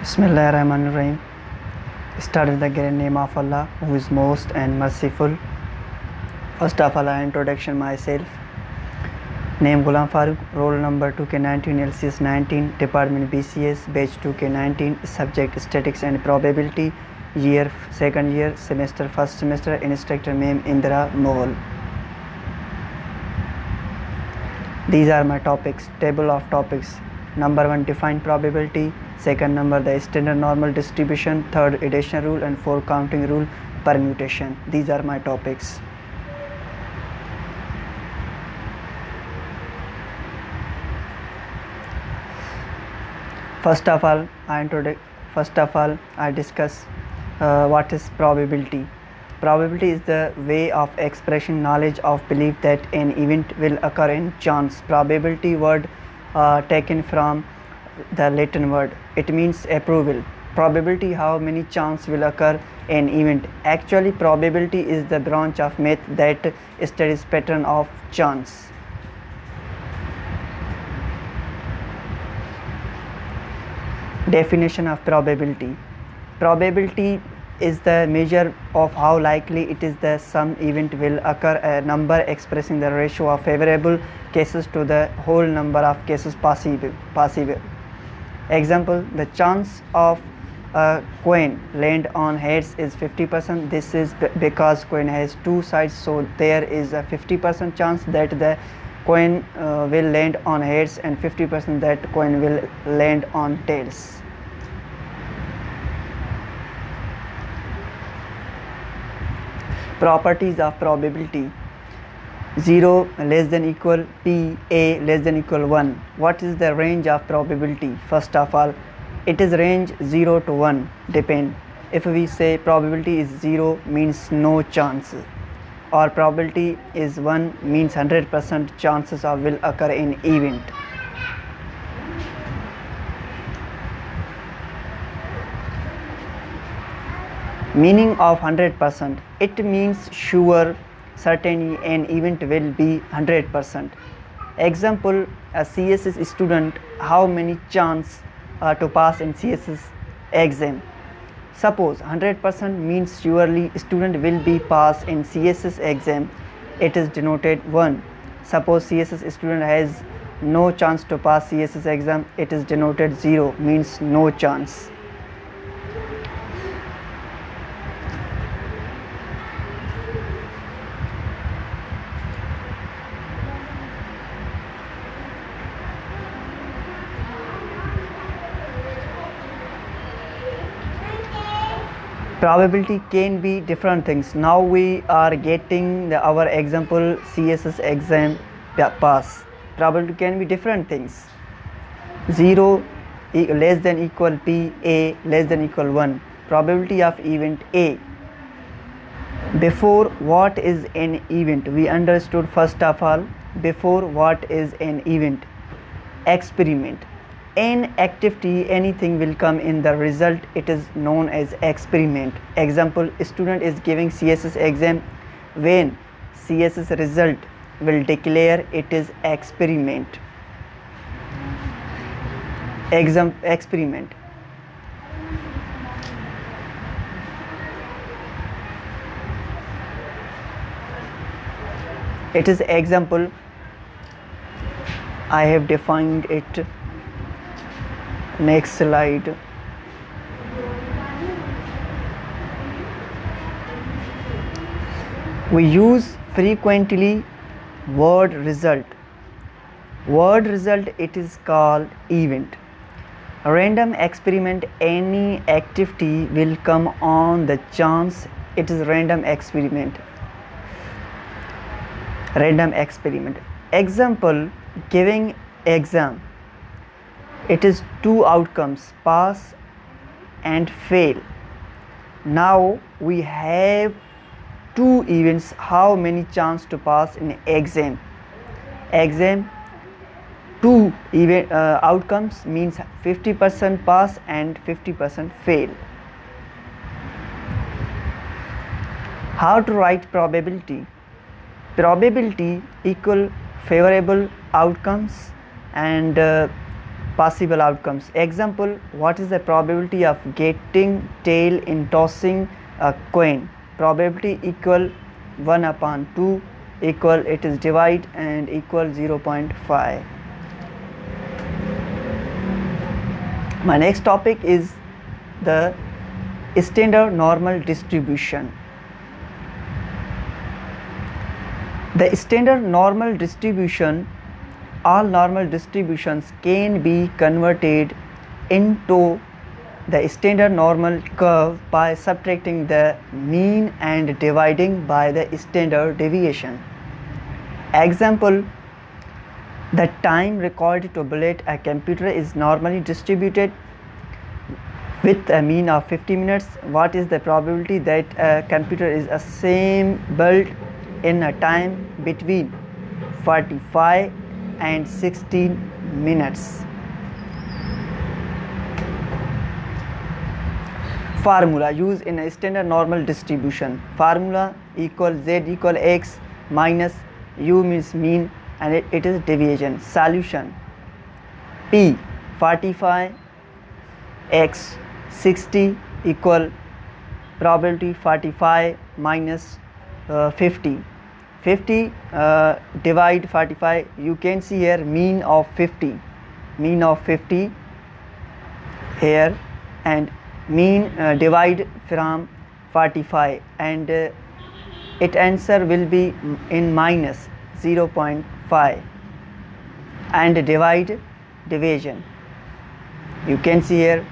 Bismillahirrahmanirrahim. Start with the great name of Allah, who is most and merciful. First of all, I introduction myself. Name Ghulam Farooq, roll number 2K19, LCS 19, Department BCS, batch 2K19, subject statics and probability, year second year, semester first semester, instructor name Indra Noel. These are my topics. Table of topics. Number 1, define probability. Second number, the standard normal distribution. Third, addition rule, and fourth, counting rule, permutation. These are my topics. First of all, I discuss what is probability. Probability is the way of expressing knowledge of belief that an event will occur in chance. Probability word taken from the Latin word. It means approval. Probability, how many chance will occur an event. Actually, probability is the branch of math that studies pattern of chance. Definition of probability. Probability is the measure of how likely it is that some event will occur, a number expressing the ratio of favorable cases to the whole number of cases possible. Example, the chance of a coin land on heads is 50%. This is because coin has two sides, so there is a 50% chance that the coin will land on heads and 50% that coin will land on tails. Properties of probability. 0 less than equal p, a less than equal 1. What is the range of probability? First of all, it is range 0 to 1, depend. If we say probability is 0 means no chance, or probability is 1 means 100% chances of will occur in event. Meaning of 100%, it means sure, certainly an event will be 100%. Example, a CSS student, how many chance to pass in CSS exam? Suppose 100% means surely student will be pass in CSS exam, it is denoted 1. Suppose CSS student has no chance to pass CSS exam, it is denoted 0, means no chance. Probability can be different things. Now we are getting our example CSS exam pass. Probability can be different things. 0 less than equal p, a less than equal 1. Probability of event A. Before, what is an event? We understood first of all, before what is an event? Experiment. An activity, anything will come in the result, it is known as experiment. Example, student is giving CSS exam, when CSS result will declare, it is experiment. Experiment. It is example, I have defined it. Next slide. We use frequently word result. Word result, it is called event. Random experiment, any activity will come on the chance, it is random experiment. Random experiment. Example, giving exam, it is two outcomes, pass and fail. Now we have two events, how many chance to pass in exam? Exam, two outcomes means 50% pass and 50% fail. How to write probability? Probability equal favorable outcomes and possible outcomes. Example, what is the probability of getting tail in tossing a coin? Probability equal 1/2 equal, it is divide and equal 0.5. My next topic is the standard normal distribution. The standard normal distribution, all normal distributions can be converted into the standard normal curve by subtracting the mean and dividing by the standard deviation. Example, the time required to build a computer is normally distributed with a mean of 50 minutes. What is the probability that a computer is a same built in a time between 45 and 16 minutes? Formula used in a standard normal distribution. Formula equal z equal x minus u means mean and it is deviation. Solution, p 45 x 60 equal probability 45 minus 50. 50 divide 45, you can see here mean of 50 here, and mean divide from 45, and it answer will be in minus 0.5, and divide division you can see here,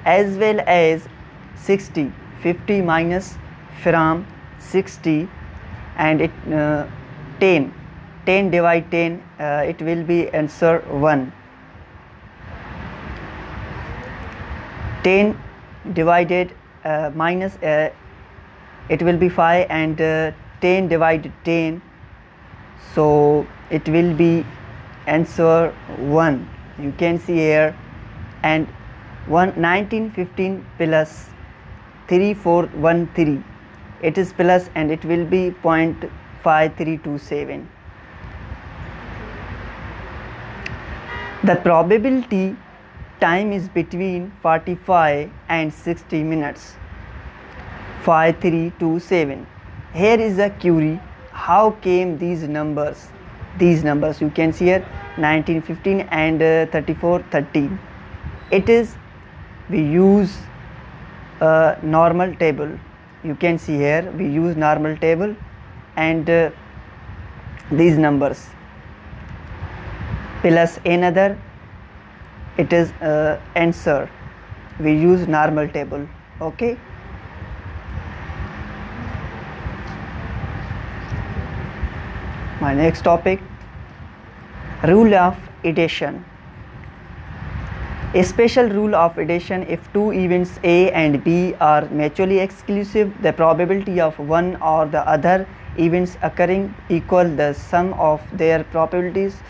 as well as 60, 50 minus from 60, and it 10 divide 10, it will be answer 1. 10 divided minus it will be 5, and 10 divided 10, so it will be answer 1 you can see here, and 1915 plus 3413, it is plus and it will be 0.5327. The probability time is between 45 and 60 minutes. 5327. Here is a query, how came these numbers? These numbers you can see here 1915 and 3413. It is, we use a normal table. You can see here we use normal table, and these numbers plus another, it is answer, we use normal table. Okay, my next topic, rule of addition. A special rule of addition: if two events A and B are mutually exclusive, the probability of one or the other events occurring equal the sum of their probabilities.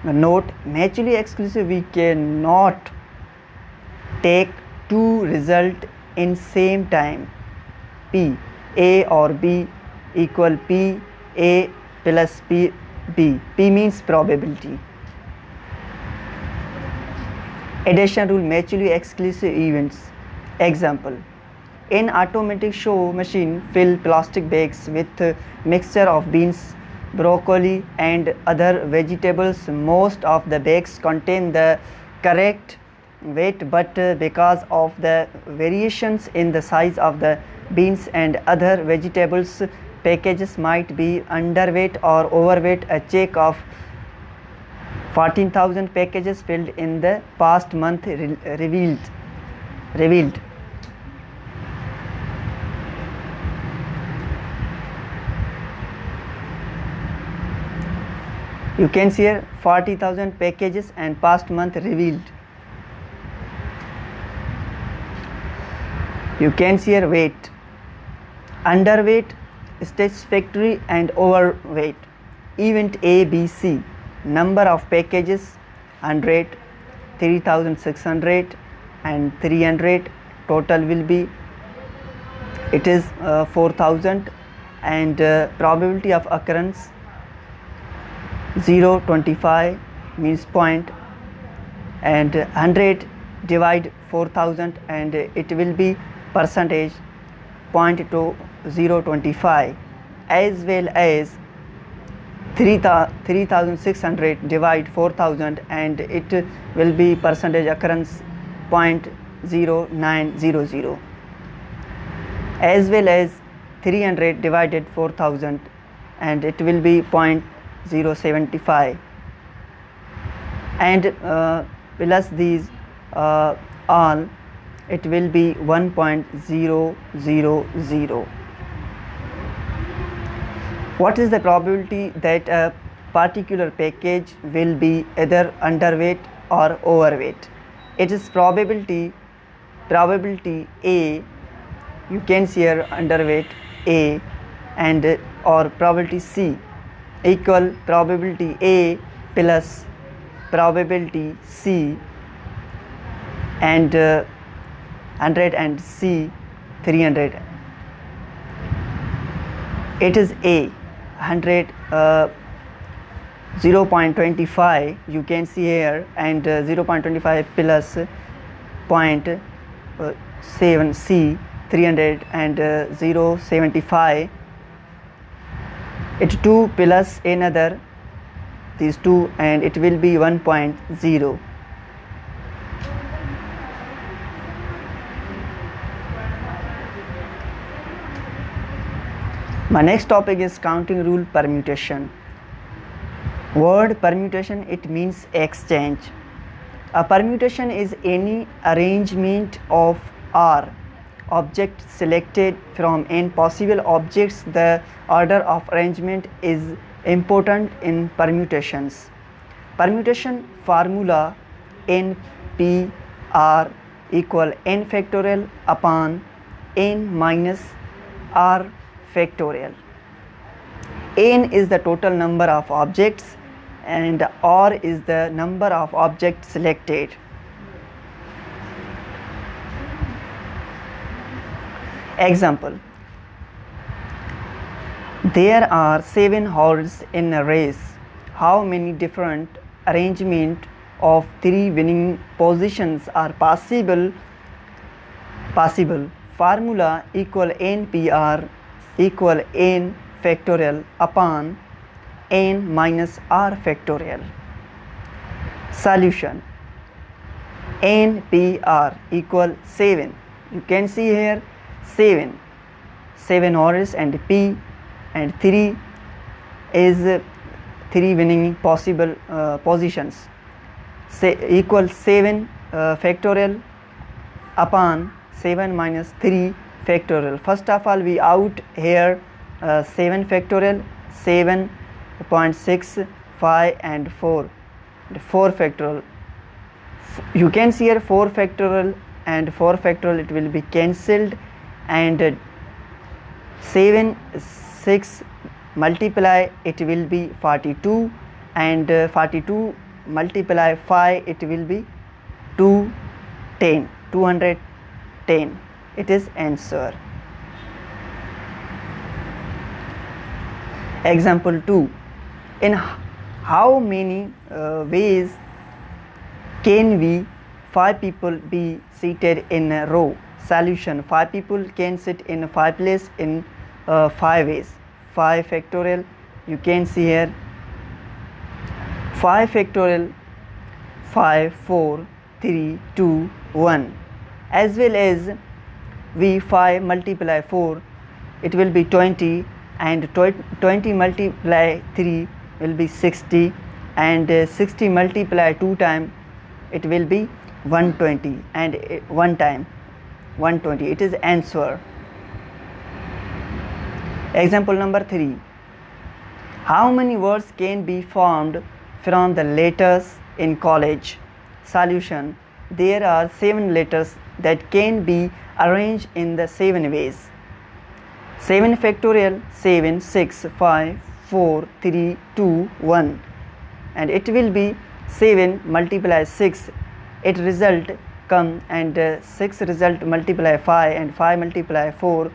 Note, mutually exclusive, we cannot take two results in same time. P, A or B equal P, A plus P, B. P means probability. Addition rule, mutually exclusive events. Example, an automatic show machine fill plastic bags with mixture of beans, broccoli and other vegetables. Most of the bags contain the correct weight, but because of the variations in the size of the beans and other vegetables, packages might be underweight or overweight. A check of 14,000 packages filled in the past month revealed. You can see here 40,000 packages and past month revealed. You can see here weight, underweight, satisfactory and overweight. Event A, B, C. Number of packages 100, 3600 and 300. Total will be, it is 4000, and probability of occurrence 0.25 means point, and 100 divide 4000 and it will be percentage 0.2025, as well as 3600 divide 4000 and it will be percentage occurrence 0.0900, as well as 300 divided 4000 and it will be 0.075, and plus these all it will be 1.000. What is the probability that a particular package will be either underweight or overweight? It is probability A, you can see here underweight A, and or probability C equal probability A plus probability C, and 100 and C 300. It is A 100 0.25, you can see here, and 0.25 plus 0.7 C 300 and 0.75. It 2 plus another these two and it will be 1.0. My next topic is counting rule permutation. Word permutation, it means exchange. A permutation is any arrangement of R objects selected from n possible objects. The order of arrangement is important in permutations. Permutation formula NPR equal n factorial upon n minus R factorial. N is the total number of objects and R is the number of objects selected. Example: there are 7 horses in a race. How many different arrangement of 3 winning positions are possible? Formula equal NPR equal n factorial upon n minus R factorial. Solution: NPR equal 7. You can see here 7 horses and P and 3 is 3 winning possible positions. Equal 7 factorial upon 7 minus 3 factorial. First of all, we out here 7 factorial, 7.6, 5 and 4 factorial. You can see here 4 factorial and 4 factorial, it will be cancelled, and 7 6 multiply it will be 42, and 42 multiply 5 it will be 210. It is answer. Example 2: in how many ways can we 5 people be seated in a row? Solution: 5 people can sit in 5 places in 5 ways. 5 factorial, you can see here 5 factorial, 5 4 3 2 1, as well as we 5 multiply 4 it will be 20, and 20 multiply 3 will be 60, and 60 multiply 2 times it will be 120, and 1 time 120. It is answer. Example number 3: how many words can be formed from the letters in college? Solution: there are 7 letters that can be arranged in the 7 ways. 7 factorial, 7 6 5 4 3 2 1, and it will be 7 multiply 6 it result come, and 6 result multiply 5, and 5 multiply 4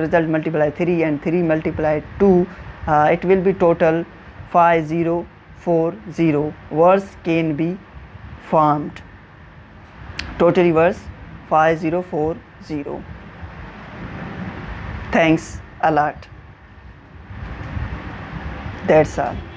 result multiply 3, and 3 multiply 2 it will be total 5040 words can be farmed. Total reverse 5040. Thanks a lot. That's all.